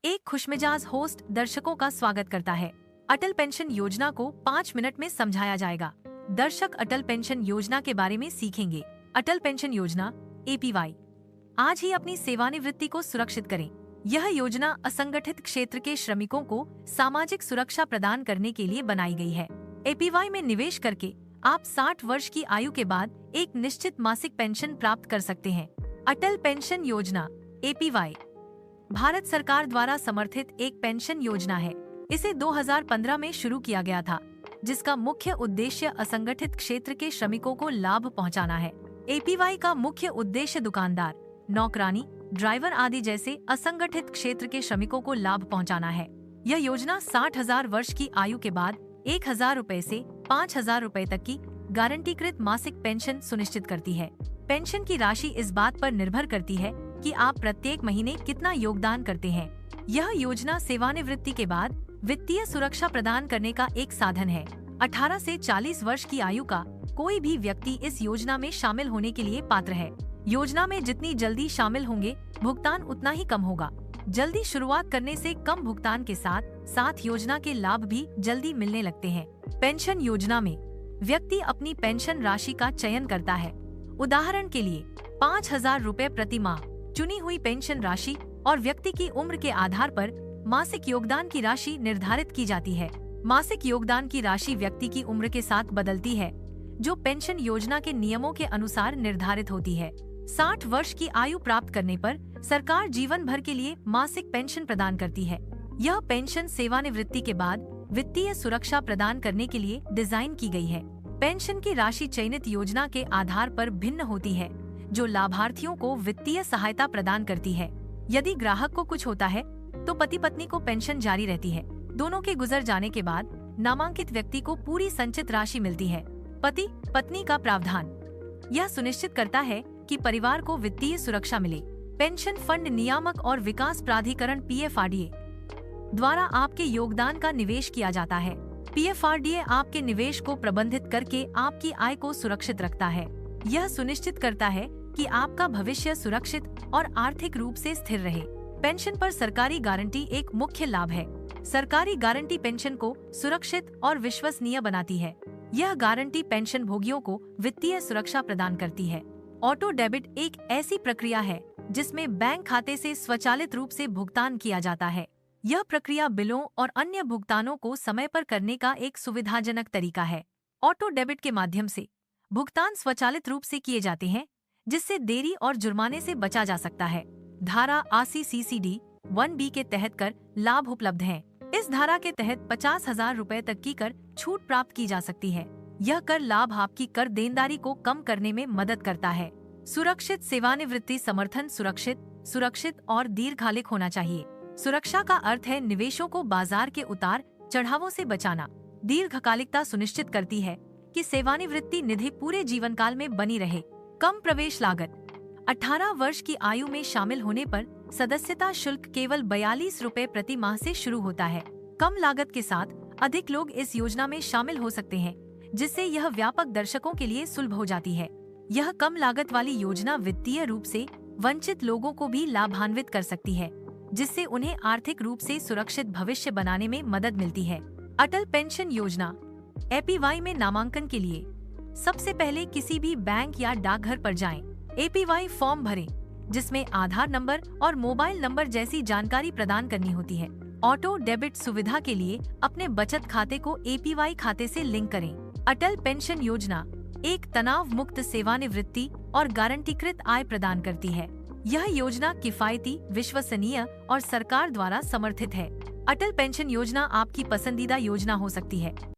एक खुशमिजाज होस्ट दर्शकों का स्वागत करता है। अटल पेंशन योजना को 5 मिनट में समझाया जाएगा। दर्शक अटल पेंशन योजना के बारे में सीखेंगे। अटल पेंशन योजना APY आज ही अपनी सेवानिवृत्ति को सुरक्षित करें। यह योजना असंगठित क्षेत्र के श्रमिकों को सामाजिक सुरक्षा प्रदान करने के लिए बनाई गई है। APY में निवेश करके आप 60 वर्ष की आयु के बाद एक निश्चित मासिक पेंशन प्राप्त कर सकते हैं। अटल पेंशन योजना APY भारत सरकार द्वारा समर्थित एक पेंशन योजना है। इसे 2015 में शुरू किया गया था, जिसका मुख्य उद्देश्य असंगठित क्षेत्र के श्रमिकों को लाभ पहुंचाना है। APY का मुख्य उद्देश्य दुकानदार, नौकरानी, ड्राइवर आदि जैसे असंगठित क्षेत्र के श्रमिकों को लाभ पहुंचाना है। यह योजना 60,000 वर्ष की आयु के बाद 1,000 रूपए से 5,000 रूपए तक की गारंटीकृत मासिक पेंशन सुनिश्चित करती है। पेंशन की राशि इस बात पर निर्भर करती है कि आप प्रत्येक महीने कितना योगदान करते हैं। यह योजना सेवानिवृत्ति के बाद वित्तीय सुरक्षा प्रदान करने का एक साधन है। 18 से 40 वर्ष की आयु का कोई भी व्यक्ति इस योजना में शामिल होने के लिए पात्र है। योजना में जितनी जल्दी शामिल होंगे, भुगतान उतना ही कम होगा। जल्दी शुरुआत करने से कम भुगतान के साथ साथ योजना के लाभ भी जल्दी मिलने लगते हैं। पेंशन योजना में व्यक्ति अपनी पेंशन राशि का चयन करता है। उदाहरण के लिए 5,000 रूपए प्रति माह चुनी हुई पेंशन राशि और व्यक्ति की उम्र के आधार पर मासिक योगदान की राशि निर्धारित की जाती है। मासिक योगदान की राशि व्यक्ति की उम्र के साथ बदलती है, जो पेंशन योजना के नियमों के अनुसार निर्धारित होती है। 60 वर्ष की आयु प्राप्त करने पर सरकार जीवन भर के लिए मासिक पेंशन प्रदान करती है। यह पेंशन सेवानिवृत्ति के बाद वित्तीय सुरक्षा प्रदान करने के लिए डिजाइन की गई है। पेंशन की राशि चयनित योजना के आधार पर भिन्न होती है, जो लाभार्थियों को वित्तीय सहायता प्रदान करती है। यदि ग्राहक को कुछ होता है तो पति पत्नी को पेंशन जारी रहती है। दोनों के गुजर जाने के बाद नामांकित व्यक्ति को पूरी संचित राशि मिलती है। पति पत्नी का प्रावधान यह सुनिश्चित करता है कि परिवार को वित्तीय सुरक्षा मिले। पेंशन फंड नियामक और विकास प्राधिकरण PFRDA द्वारा आपके योगदान का निवेश किया जाता है। PFRDA आपके निवेश को प्रबंधित करके आपकी आय को सुरक्षित रखता है। यह सुनिश्चित करता है कि आपका भविष्य सुरक्षित और आर्थिक रूप से स्थिर रहे। पेंशन पर सरकारी गारंटी एक मुख्य लाभ है। सरकारी गारंटी पेंशन को सुरक्षित और विश्वसनीय बनाती है। यह गारंटी पेंशन भोगियों को वित्तीय सुरक्षा प्रदान करती है। ऑटो डेबिट एक ऐसी प्रक्रिया है जिसमें बैंक खाते से स्वचालित रूप से भुगतान किया जाता है। यह प्रक्रिया बिलों और अन्य भुगतानों को समय पर करने का एक सुविधाजनक तरीका है। ऑटो डेबिट के माध्यम से भुगतान स्वचालित रूप से किए जाते हैं, जिससे देरी और जुर्माने से बचा जा सकता है। धारा 80 CCD 1B के तहत कर लाभ उपलब्ध हैं। इस धारा के तहत 50,000 रूपए तक की कर छूट प्राप्त की जा सकती है। यह कर लाभ आपकी कर देनदारी को कम करने में मदद करता है। सुरक्षित सेवानिवृत्ति समर्थन सुरक्षित और दीर्घकालिक होना चाहिए। सुरक्षा का अर्थ है निवेशों को बाजार के उतार चढ़ावों से बचाना। दीर्घकालिकता सुनिश्चित करती है कि सेवानिवृत्ति निधि पूरे जीवन काल में बनी रहे। कम प्रवेश लागत 18 वर्ष की आयु में शामिल होने पर सदस्यता शुल्क केवल 42 रूपए प्रति माह से शुरू होता है। कम लागत के साथ अधिक लोग इस योजना में शामिल हो सकते हैं, जिससे यह व्यापक दर्शकों के लिए सुलभ हो जाती है। यह कम लागत वाली योजना वित्तीय रूप से वंचित लोगों को भी लाभान्वित कर सकती है, जिससे उन्हें आर्थिक रूप से सुरक्षित भविष्य बनाने में मदद मिलती है। अटल पेंशन योजना APY में नामांकन के लिए सबसे पहले किसी भी बैंक या डाकघर पर जाएं। APY फॉर्म भरें, जिसमें आधार नंबर और मोबाइल नंबर जैसी जानकारी प्रदान करनी होती है। ऑटो डेबिट सुविधा के लिए अपने बचत खाते को APY खाते से लिंक करें। अटल पेंशन योजना एक तनाव मुक्त सेवानिवृत्ति और गारंटीकृत आय प्रदान करती है। यह योजना किफायती, विश्वसनीय और सरकार द्वारा समर्थित है। अटल पेंशन योजना आपकी पसंदीदा योजना हो सकती है।